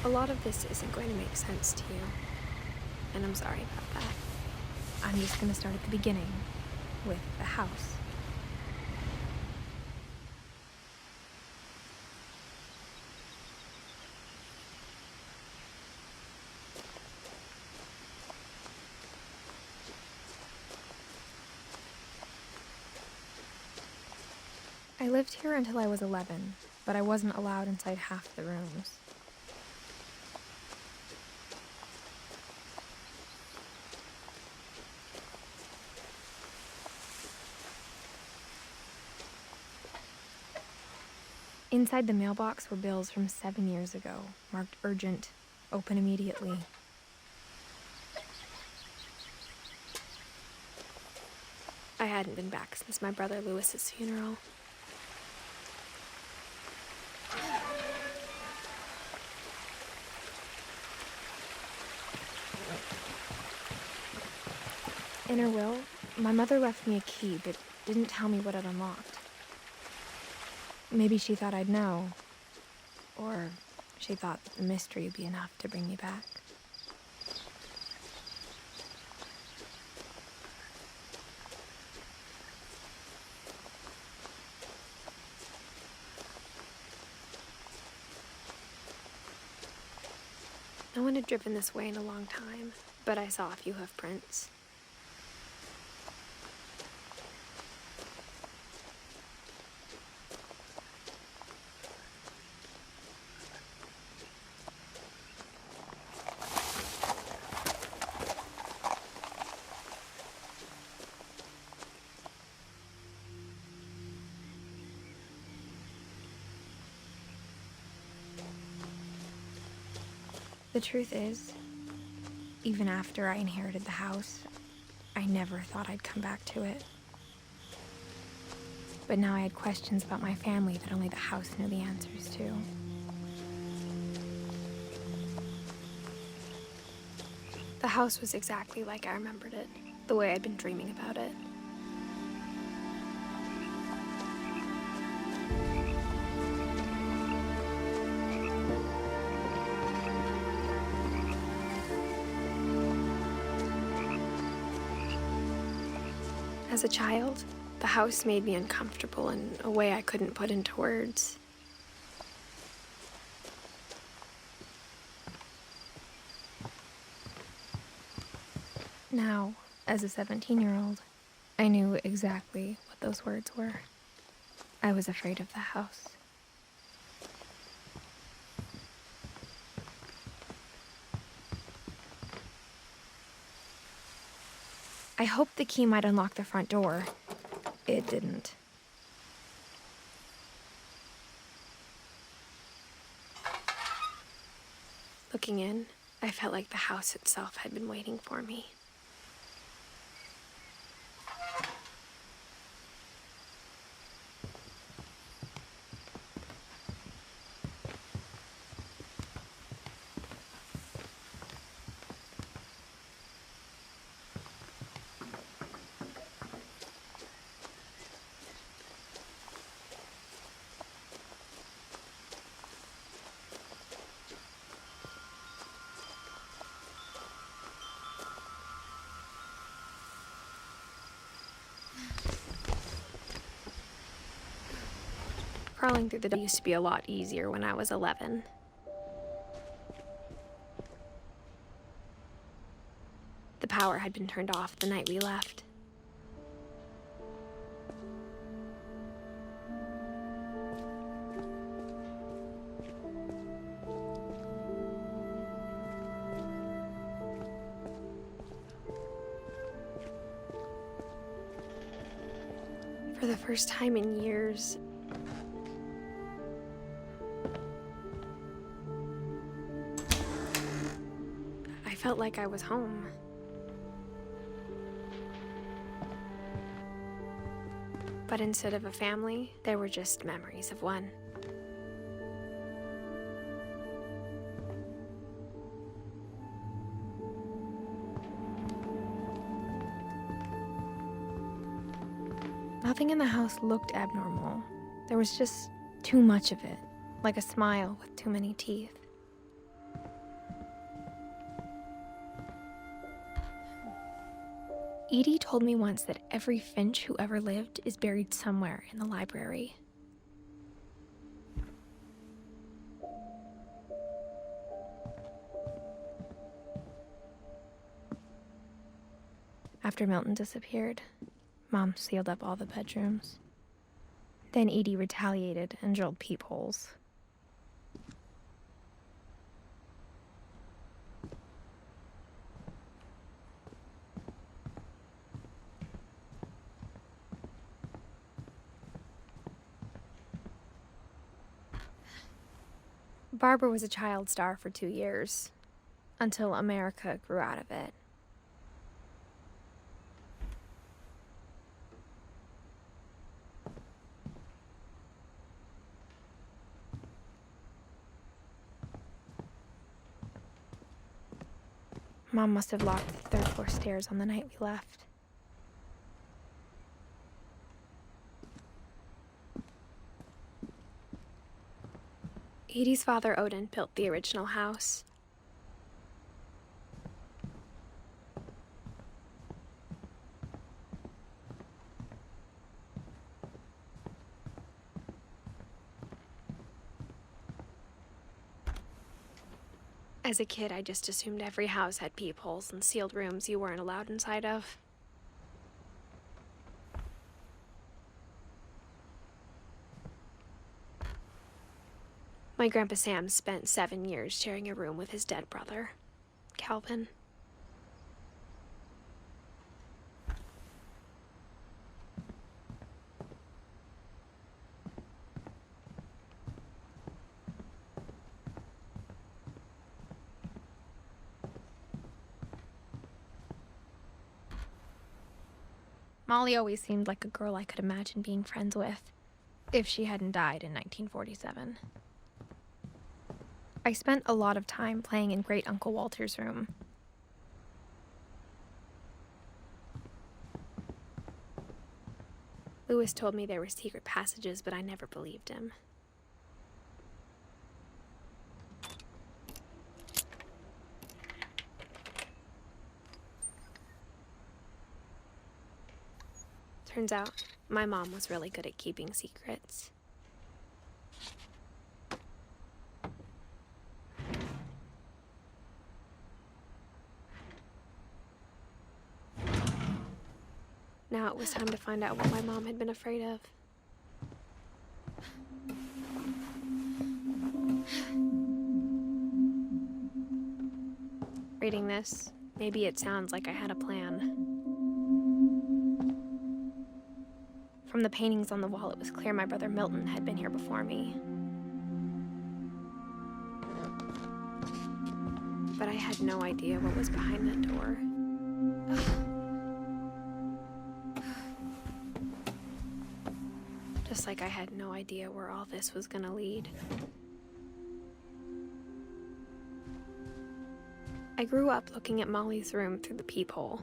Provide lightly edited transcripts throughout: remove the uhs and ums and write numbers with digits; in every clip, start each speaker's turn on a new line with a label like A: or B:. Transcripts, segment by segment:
A: A lot of this isn't going to make sense to you, and I'm sorry about that. I'm just gonna start at the beginning, with the house. I lived here until I was 11, but I wasn't allowed inside half the rooms. Inside the mailbox were bills from 7 years ago, marked urgent, open immediately. I hadn't been back since my brother Lewis's funeral. In her will, my mother left me a key, but didn't tell me what it unlocked. Maybe she thought I'd know. Or she thought that the mystery would be enough to bring me back. No one had driven this way in a long time, but I saw a few hoof prints. The truth is, even after I inherited the house, I never thought I'd come back to it. But now I had questions about my family that only the house knew the answers to. The house was exactly like I remembered it, the way I'd been dreaming about it. As a child, the house made me uncomfortable in a way I couldn't put into words. Now, as a 17-year-old, I knew exactly what those words were. I was afraid of the house. I hoped the key might unlock the front door. It didn't. Looking in, I felt like the house itself had been waiting for me. Crawling through the door used to be a lot easier when I was 11. The power had been turned off the night we left. For the first time in years, I felt like I was home. But instead of a family, there were just memories of one. Nothing in the house looked abnormal. There was just too much of it, like a smile with too many teeth. Edie told me once that every Finch who ever lived is buried somewhere in the library. After Milton disappeared, Mom sealed up all the bedrooms. Then Edie retaliated and drilled peepholes. Barbara was a child star for 2 years, until America grew out of it. Mom must have locked the third-floor stairs on the night we left. Edie's father, Odin, built the original house. As a kid, I just assumed every house had peepholes and sealed rooms you weren't allowed inside of. My Grandpa Sam spent 7 years sharing a room with his dead brother, Calvin. Molly always seemed like a girl I could imagine being friends with, if she hadn't died in 1947. I spent a lot of time playing in Great Uncle Walter's room. Lewis told me there were secret passages, but I never believed him. Turns out, my mom was really good at keeping secrets. Now it was time to find out what my mom had been afraid of. Reading this, maybe it sounds like I had a plan. From the paintings on the wall, it was clear my brother Milton had been here before me. But I had no idea what was behind that door. Just like I had no idea where all this was gonna lead. I grew up looking at Molly's room through the peephole.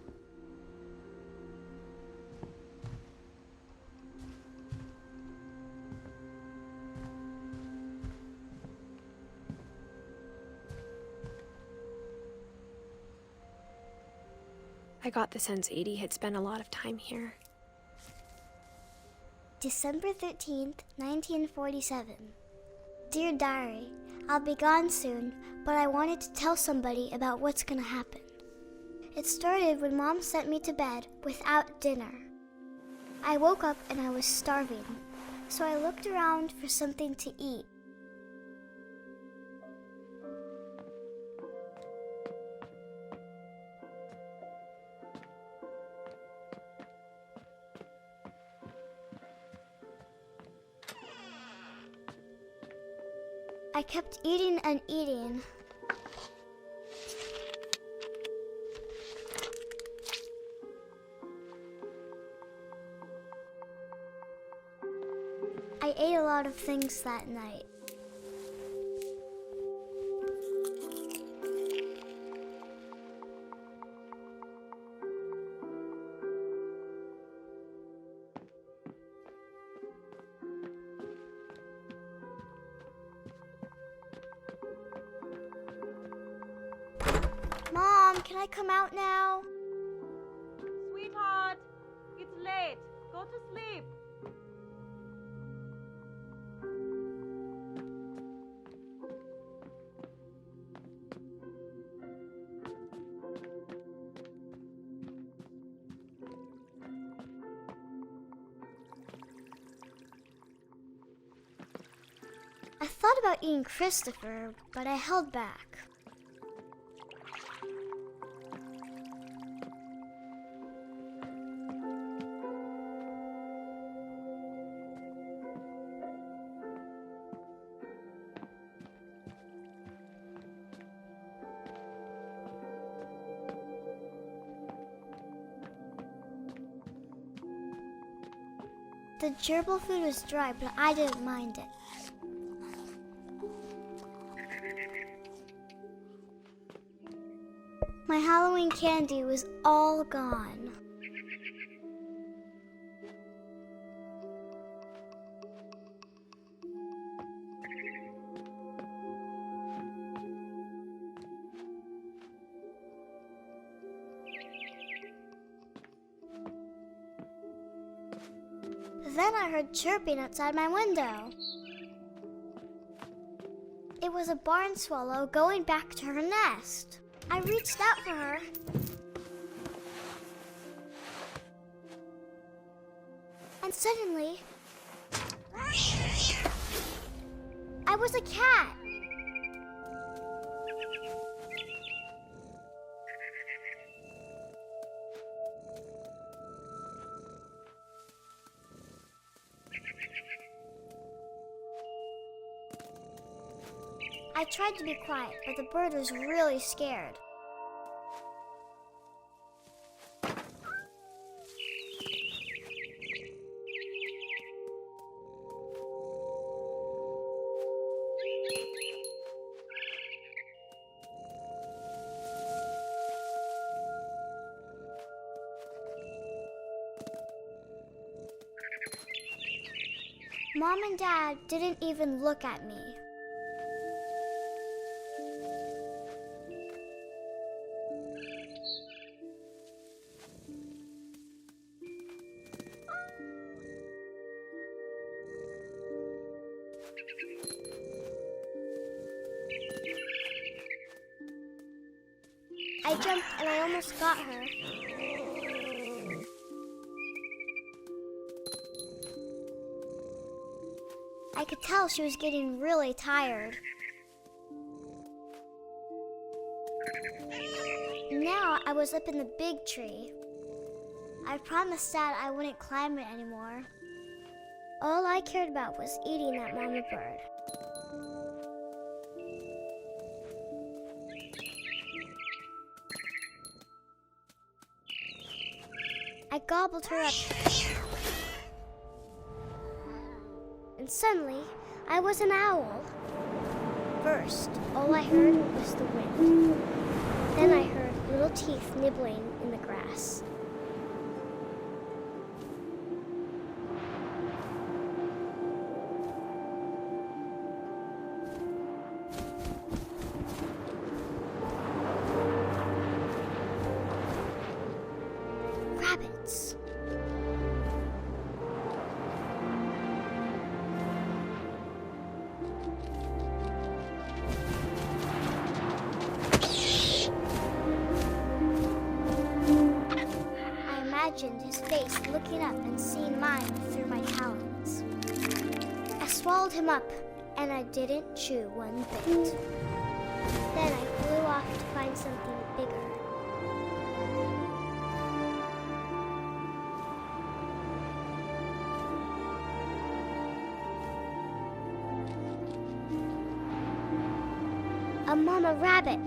A: I got the sense Edie had spent a lot of time here.
B: December 13th, 1947. Dear Diary, I'll be gone soon, but I wanted to tell somebody about what's gonna happen. It started when Mom sent me to bed without dinner. I woke up and I was starving, so I looked around for something to eat. I kept eating and eating. I ate a lot of things that night. Mom, can I come out now?
C: Sweetheart! late. Go to sleep.
B: I thought about eating Christopher, but I held back. The gerbil food was dry, but I didn't mind it. My Halloween candy was all gone. Then I heard chirping outside my window. It was a barn swallow going back to her nest. I reached out for her. And suddenly, I was a cat. I tried to be quiet, but the bird was really scared. Mom and Dad didn't even look at me. I jumped and I almost got her. I could tell she was getting really tired. Now I was up in the big tree. I promised Dad I wouldn't climb it anymore. All I cared about was eating that mama bird. I gobbled her up. And suddenly, I was an owl. First, all I heard was the wind. Then I heard little teeth nibbling in the grass. Rabbits. I imagined his face looking up and seeing mine through my talons. I swallowed him up, and I didn't chew one bit. Then I flew off to find something bigger. A mama rabbit.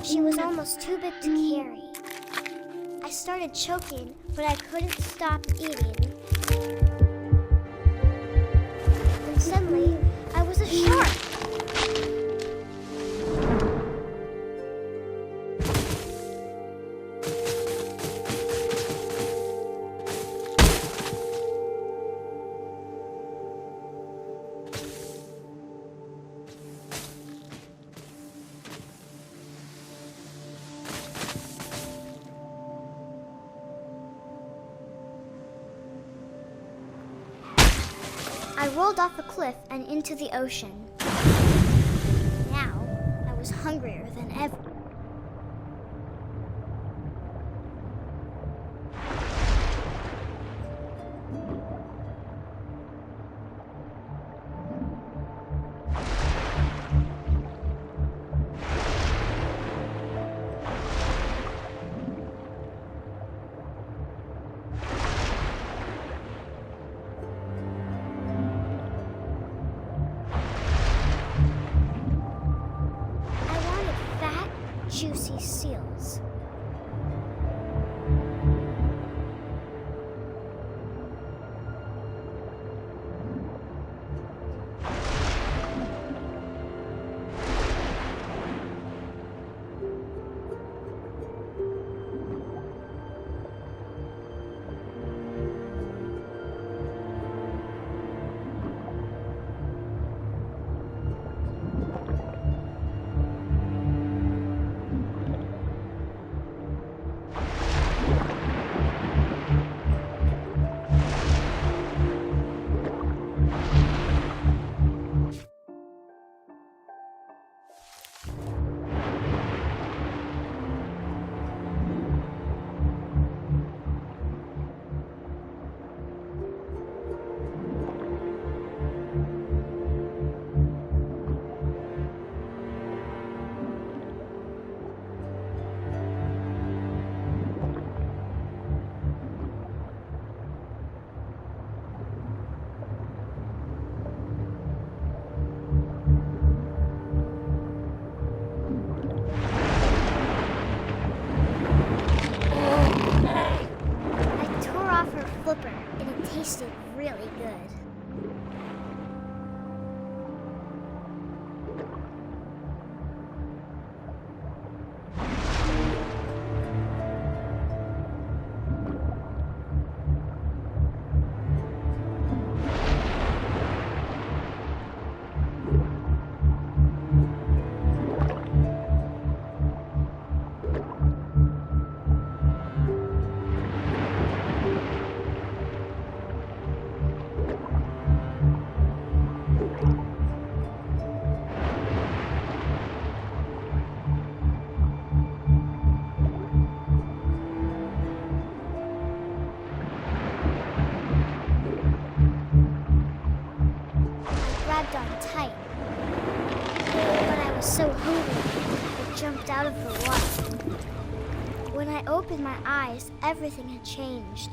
B: She was almost too big to carry. I started choking, but I couldn't stop eating. And suddenly, I was a shark. rolled off a cliff and into the ocean. Now, I was hungrier than ever. Juicy seals. And it tasted really good. Tight. But I was so hungry, I jumped out of the water. When I opened my eyes, everything had changed.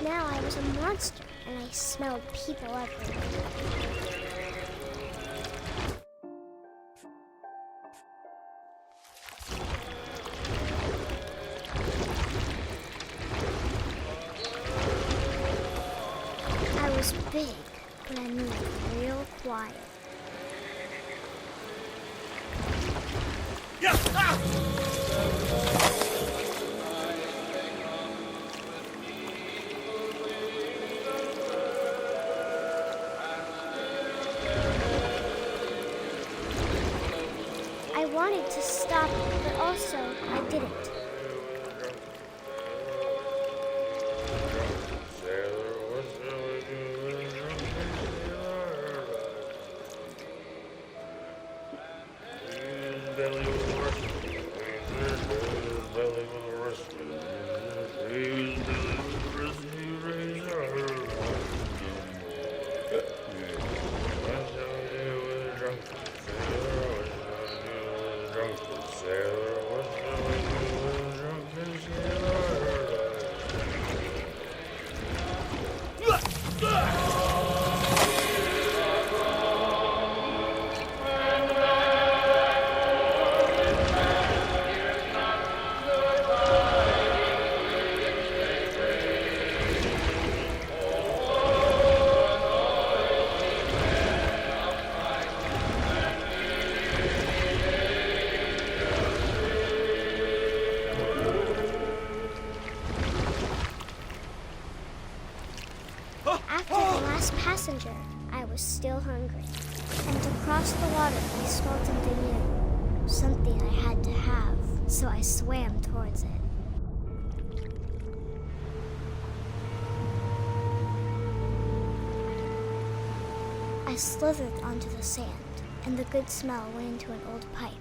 B: Now I was a monster, and I smelled people everywhere. I was big, but I moved real quiet.
D: Yeah! Ah!
B: I wanted to stop, but also I didn't. felt something new, something I had to have, so I swam towards it. I slithered onto the sand, and the good smell went into an old pipe.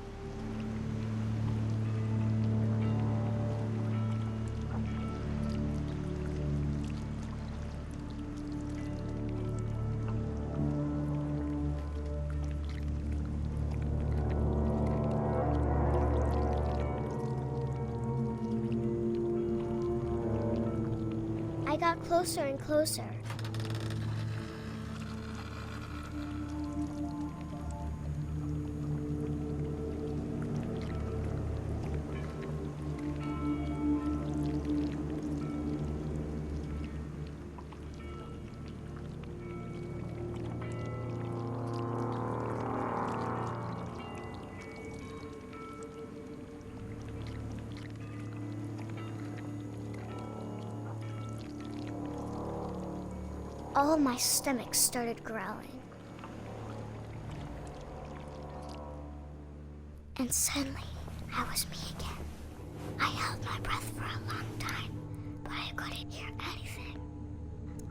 B: I got closer and closer. All of my stomach started growling. And suddenly, I was me again. I held my breath for a long time, but I couldn't hear anything.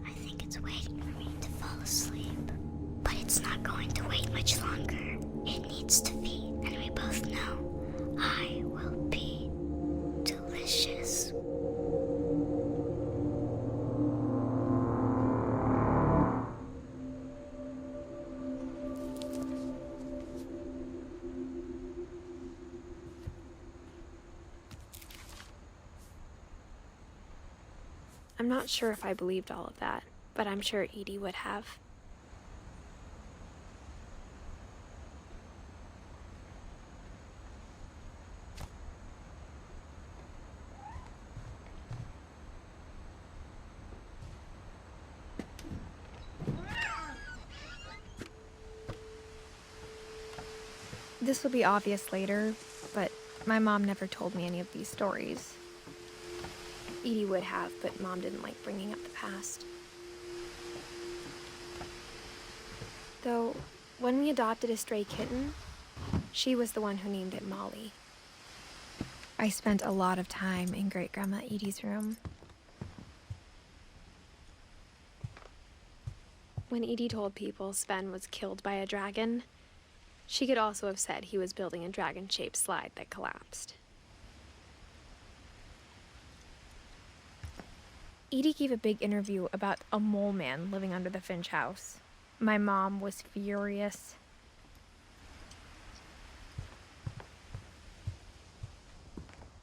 B: I think it's waiting for me to fall asleep. But it's not going to wait much longer. It needs to feed, and we both know I will be delicious.
A: I'm not sure if I believed all of that, but I'm sure Edie would have. This will be obvious later, but my mom never told me any of these stories. Edie would have, but Mom didn't like bringing up the past. Though, when we adopted a stray kitten, she was the one who named it Molly. I spent a lot of time in Great-Grandma Edie's room. When Edie told people Sven was killed by a dragon, she could also have said he was building a dragon-shaped slide that collapsed. Edie gave a big interview about a mole man living under the Finch house. My mom was furious.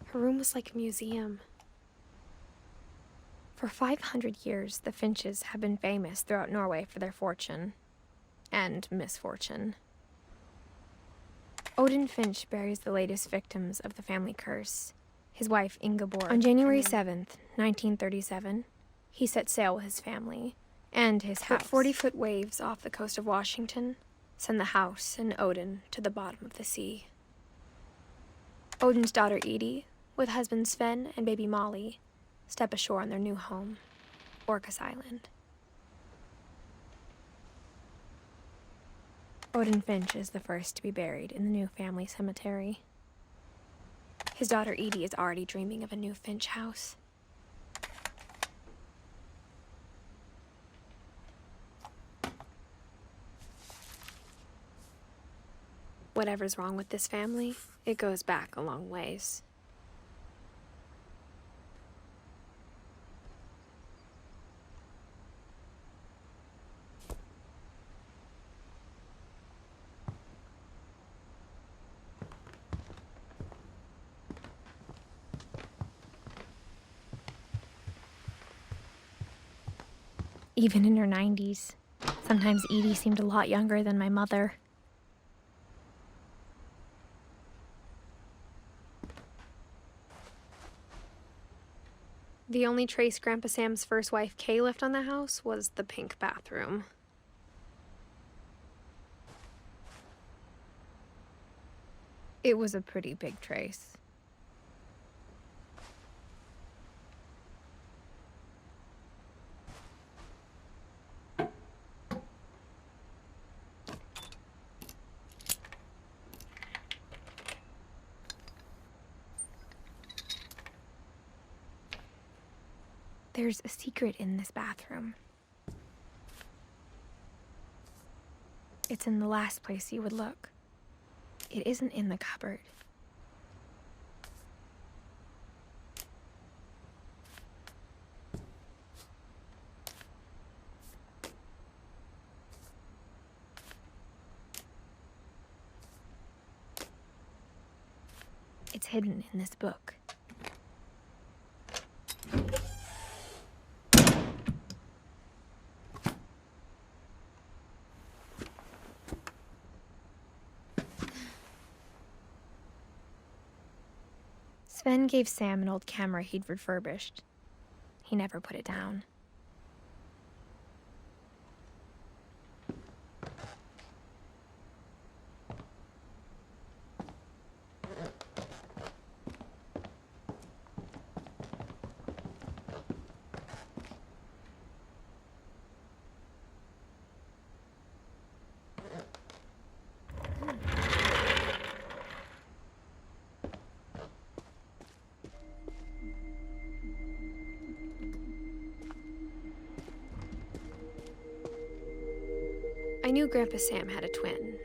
A: Her room was like a museum. For 500 years, the Finches have been famous throughout Norway for their fortune and misfortune. Odin Finch buries the latest victims of the family curse, his wife Ingeborg. On January 7th, 1937, he set sail with his family and his house. 40-foot waves off the coast of Washington send the house and Odin to the bottom of the sea. Odin's daughter Edie, with husband Sven and baby Molly, step ashore on their new home, Orcas Island. Odin Finch is the first to be buried in the new family cemetery. His daughter Edie is already dreaming of a new Finch house. Whatever's wrong with this family, it goes back a long ways. Even in her 90s, sometimes Edie seemed a lot younger than my mother. The only trace Grandpa Sam's first wife Kay left on the house was the pink bathroom. It was a pretty big trace. There's a secret in this bathroom. It's in the last place you would look. It isn't in the cupboard. It's hidden in this book. Sven gave Sam an old camera he'd refurbished. He never put it down. I knew Grandpa Sam had a twin.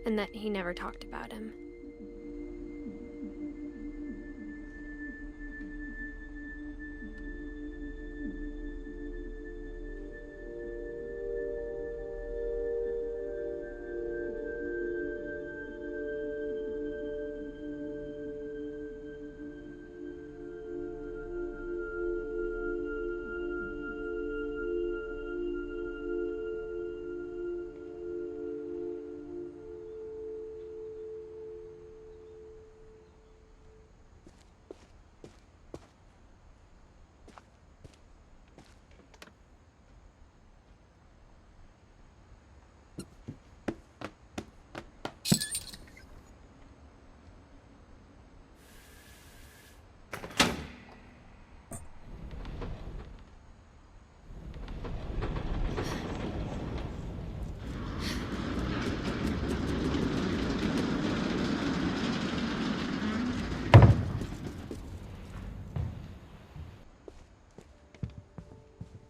A: And that he never talked about him.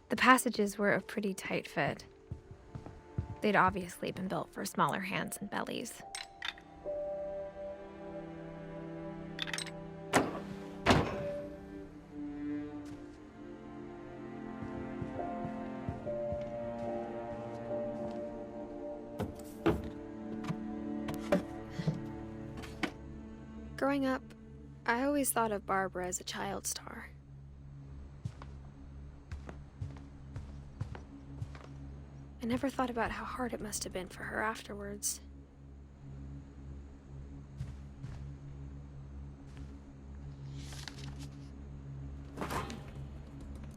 A: The passages were a pretty tight fit. They'd obviously been built for smaller hands and bellies. Growing up, I always thought of Barbara as a child star. I never thought about how hard it must have been for her afterwards.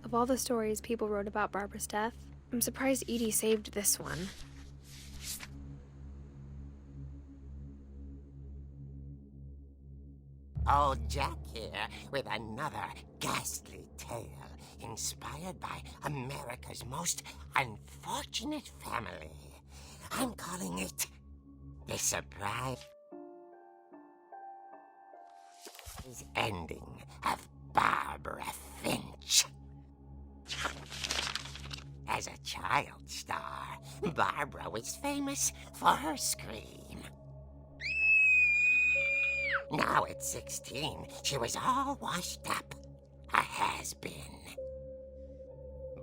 A: Of all the stories people wrote about Barbara's death, I'm surprised Edie saved this one.
D: Old Jack here with another ghastly tale inspired by America's most unfortunate family. I'm calling it The Surprise Ending of Barbara Finch. As a child star, Barbara was famous for her scream. Now at 16, she was all washed up, a has-been.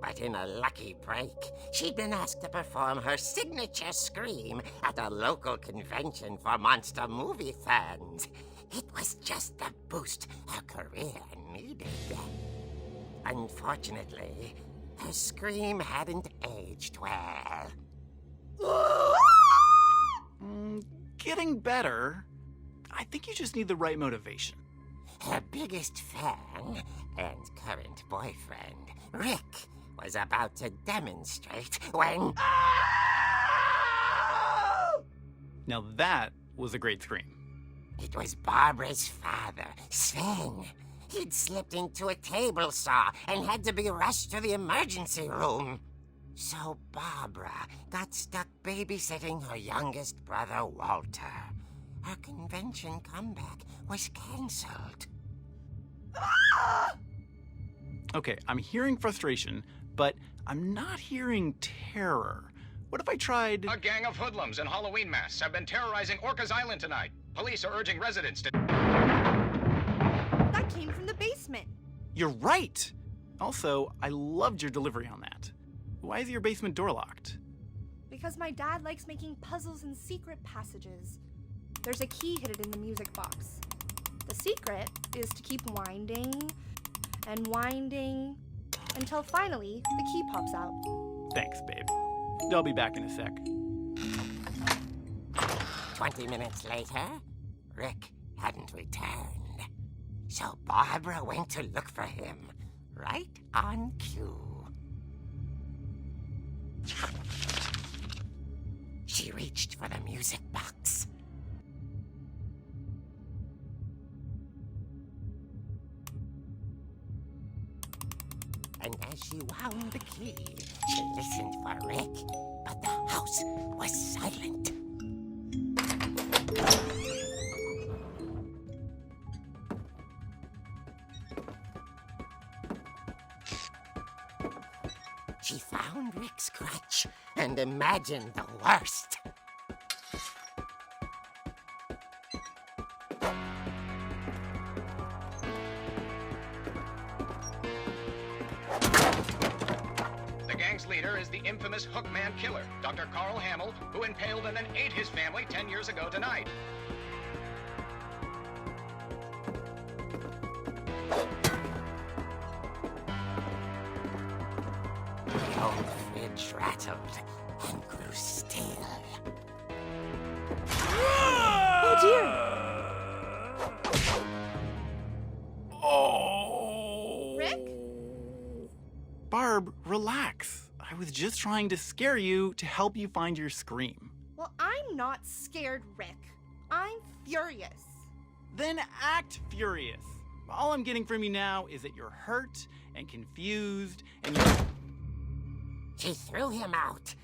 D: But in a lucky break, she'd been asked to perform her signature scream at a local convention for monster movie fans. It was just the boost her career needed. Unfortunately, her scream hadn't aged well.
E: Getting better. I think you just need the right motivation.
D: Her biggest fan and current boyfriend, Rick, was about to demonstrate when...
E: Now that was a great scream.
D: It was Barbara's father, Sven. He'd slipped into a table saw and had to be rushed to the emergency room. So Barbara got stuck babysitting her youngest brother, Walter. her convention comeback was cancelled.
E: Okay, I'm hearing frustration, but I'm not hearing terror. What if I tried...
F: A gang of hoodlums in Halloween masks have been terrorizing Orcas Island tonight. Police are urging residents to...
C: That came from the basement.
E: You're right! Also, I loved your delivery on that. Why is your basement door locked?
C: Because my dad likes making puzzles and secret passages. There's a key hidden in the music box. The secret is to keep winding and winding until finally the key pops out.
E: Thanks, babe. I'll be back in a sec.
D: 20 minutes later, Rick hadn't returned. So Barbara went to look for him, right on cue. She reached for the music box. And as she wound the key, she listened for Rick, but the house was silent. She found Rick's crutch and imagined the worst.
F: The gang's leader is the infamous Hookman killer, Dr. Carl Hamill, who impaled and then ate his family 10 years ago tonight.
D: The old fridge rattled and grew still.
C: Oh dear!
E: Oh!
C: Rick?
E: Barb, relax. I was just trying to scare you to help you find your scream.
C: Well, I'm not scared, Rick. I'm furious.
E: Then act furious. All I'm getting from you now is that you're hurt and confused and you...
D: She threw him out,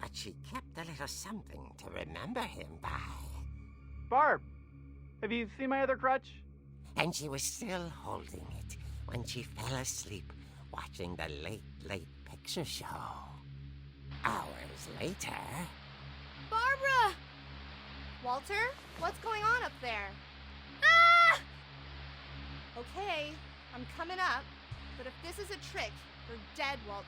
D: but she kept a little something to remember him by.
E: Barb, have you seen my other crutch?
D: And she was still holding it when she fell asleep watching the late picture show. Hours later...
C: Barbara! Walter, what's going on up there? Ah! Okay, I'm coming up, but if this is a trick, you're dead, Walter.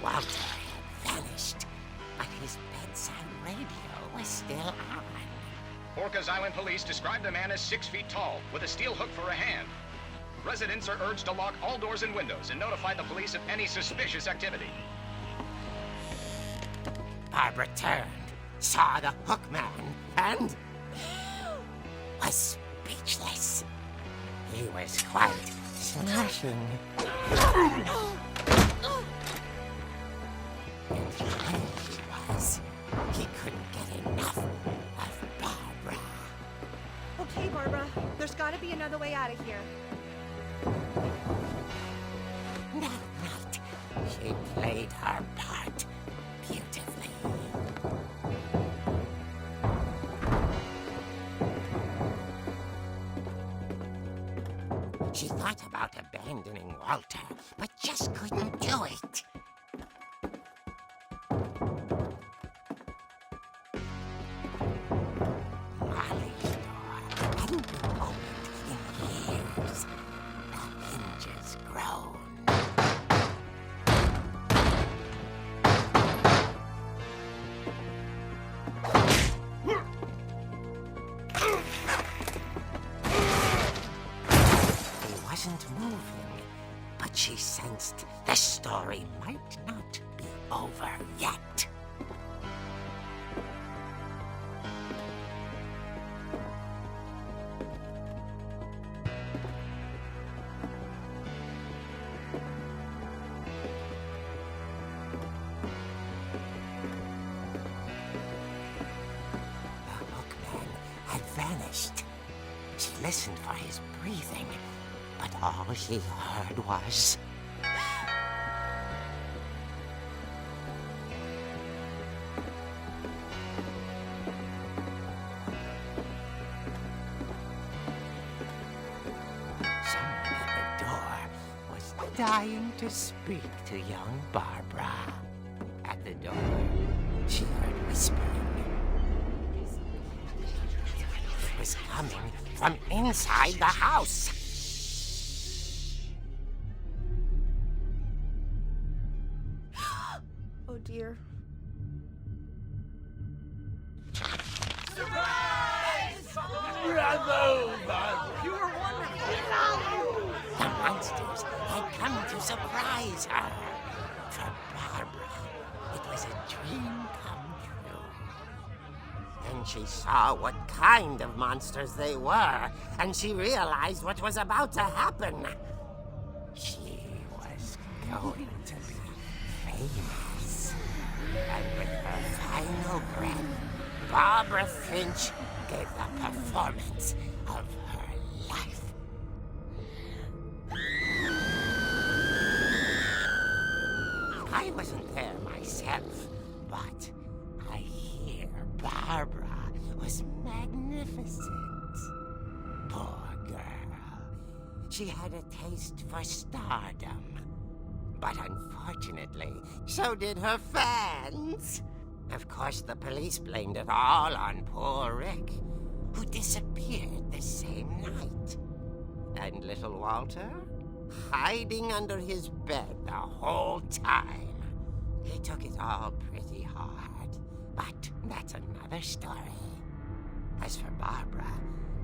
D: Walter had vanished, but his bedside radio was still on.
F: Orcas Island police describe the man as 6 feet tall, with a steel hook for a hand. Residents are urged to lock all doors and windows and notify the police of any suspicious activity.
D: Barbara turned, saw the hook man, and was speechless. He was quite smashing. And when he was, he couldn't get enough of Barbara.
C: Okay, Barbara, there's gotta be another way out of here.
D: That night, she played her part beautifully. She thought about abandoning Walter, but just couldn't do it. Molly's door hadn't been opened in years. The hinges groaned. He wasn't moving, but she sensed the story might not be over yet. vanished. She listened for his breathing, but all she heard was... Someone at the door was dying to speak to young Barbara. At the door, she heard whispering. It was coming from inside the house.
C: Oh dear.
D: The monsters had come to surprise her. For Barbara, it was a dream come true. Then she saw what kind of monsters they were, and she realized what was about to happen. She was going to be famous. And with her final breath, Barbara Finch gave the performance of her life. I wasn't there myself, but I hear Barbara was magnificent. Poor girl. She had a taste for stardom. But unfortunately, so did her fans. Of course, the police blamed it all on poor Rick, who disappeared the same night. And little Walter? Hiding under his bed the whole time. He took it all pretty hard, but that's another story. As for Barbara,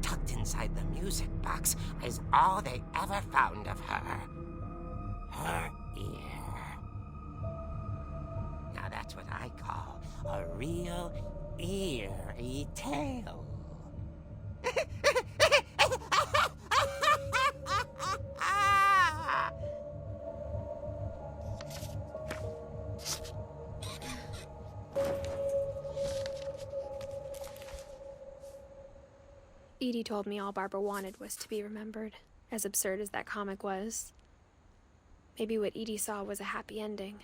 D: tucked inside the music box is all they ever found of her. Her ear. Now that's what I call a real eerie tale.
A: Edie told me all Barbara wanted was to be remembered, as absurd as that comic was. Maybe what Edie saw was a happy ending.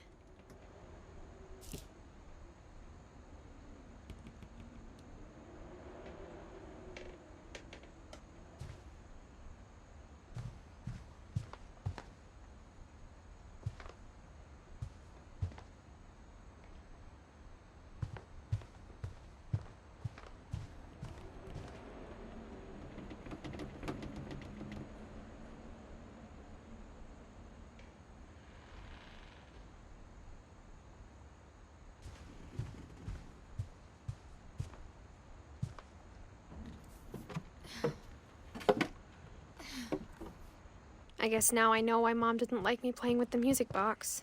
A: I guess now I know why Mom didn't like me playing with the music box.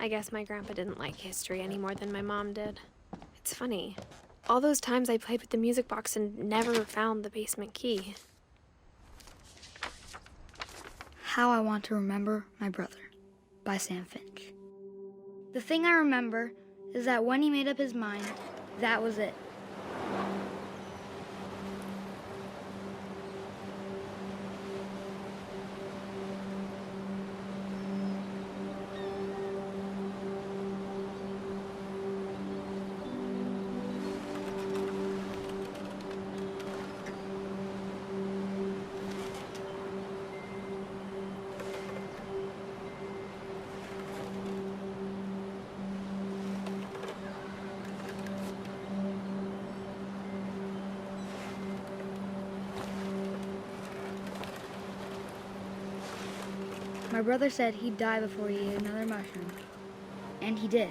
A: I guess my grandpa didn't like history any more than my mom did. It's funny. All those times I played with the music box and never found the basement key.
G: How I Want to Remember My Brother by Sam Finch. The thing I remember is that when he made up his mind, that was it. My brother said he'd die before he ate another mushroom. And he did.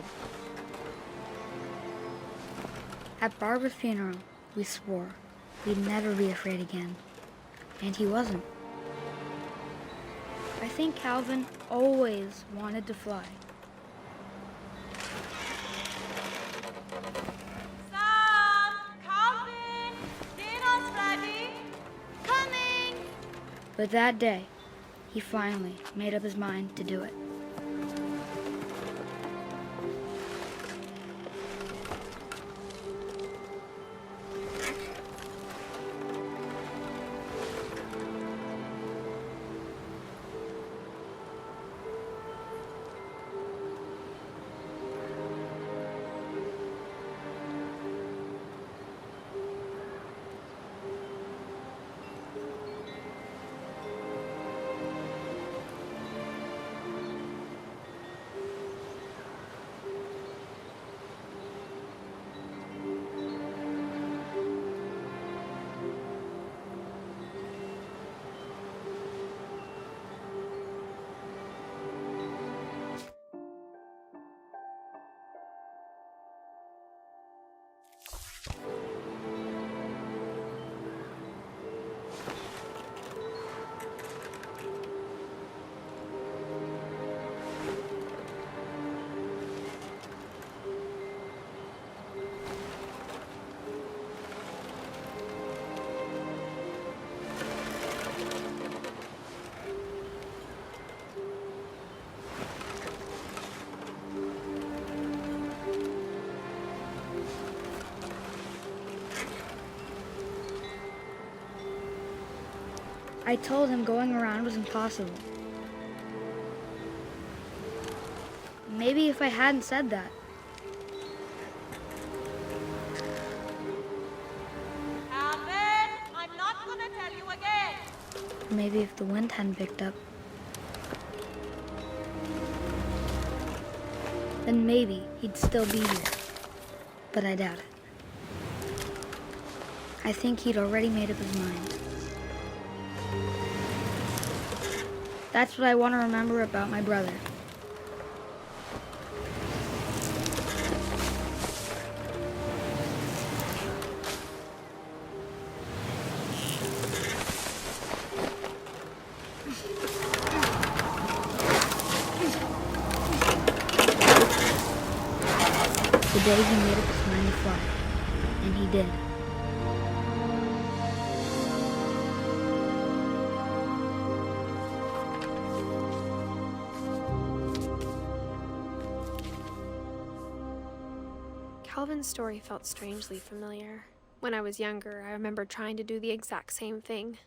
G: At Barbara's funeral, we swore we'd never be afraid again. And he wasn't. I think Calvin always wanted to fly. But that day, he finally made up his mind to do it. I told him going around was impossible. Maybe if I hadn't said that.
H: Alvin, I'm not gonna tell you again.
G: Maybe if the wind hadn't picked up. Then maybe he'd still be here. But I doubt it. I think he'd already made up his mind. That's what I want to remember about my brother. The day he made up his mind to fly, and he did.
A: Calvin's story felt strangely familiar. When I was younger, I remember trying to do the exact same thing.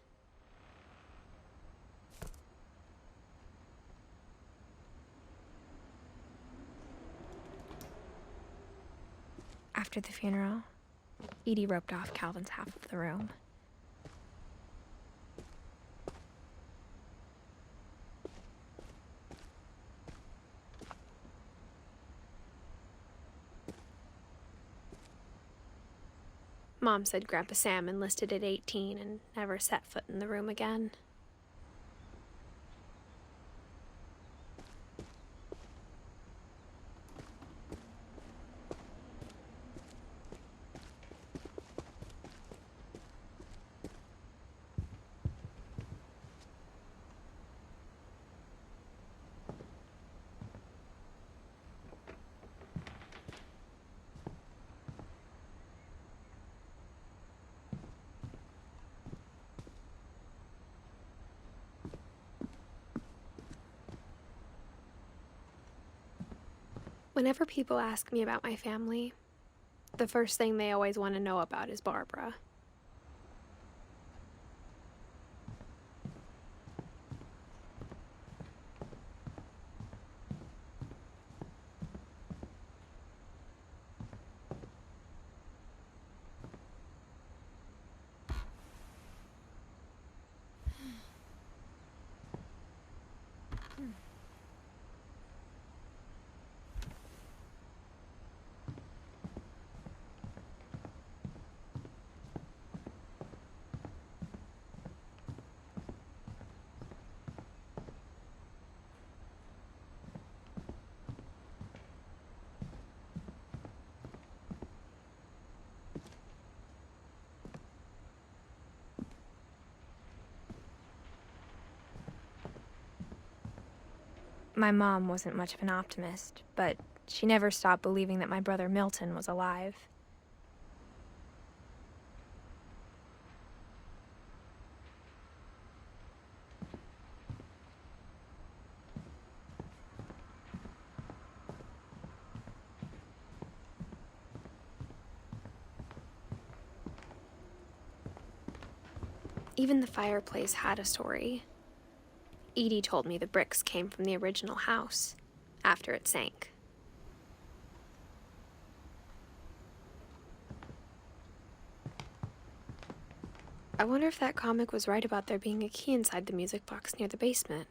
A: After the funeral, Edie roped off Calvin's half of the room. Mom said Grandpa Sam enlisted at 18 and never set foot in the room again. Whenever people ask me about my family, the first thing they always want to know about is Barbara. My mom wasn't much of an optimist, but she never stopped believing that my brother Milton was alive. Even the fireplace had a story. Edie told me the bricks came from the original house, after it sank. I wonder if that comic was right about there being a key inside the music box near the basement.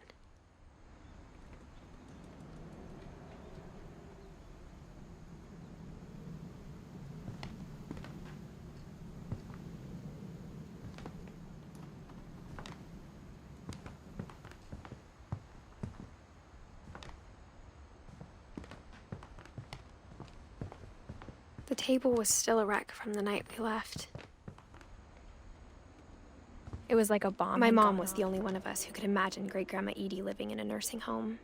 A: The table was still a wreck from the night we left. It was like a bomb. My mom was the only one of us who could imagine Great-Grandma Edie living in a nursing home.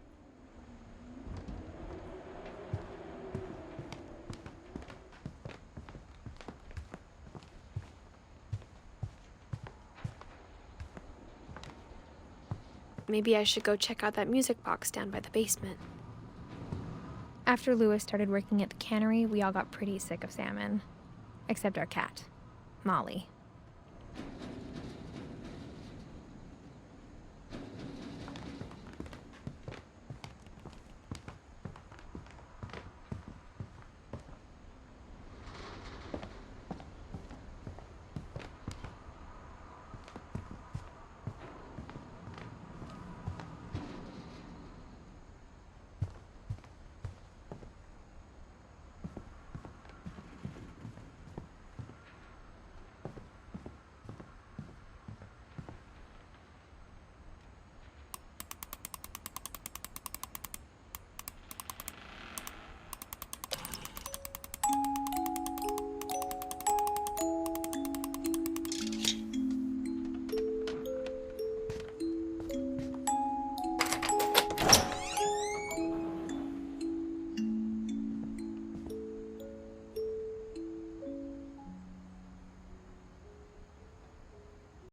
A: Maybe I should go check out that music box down by the basement. After Louis started working at the cannery, we all got pretty sick of salmon. Except our cat, Molly.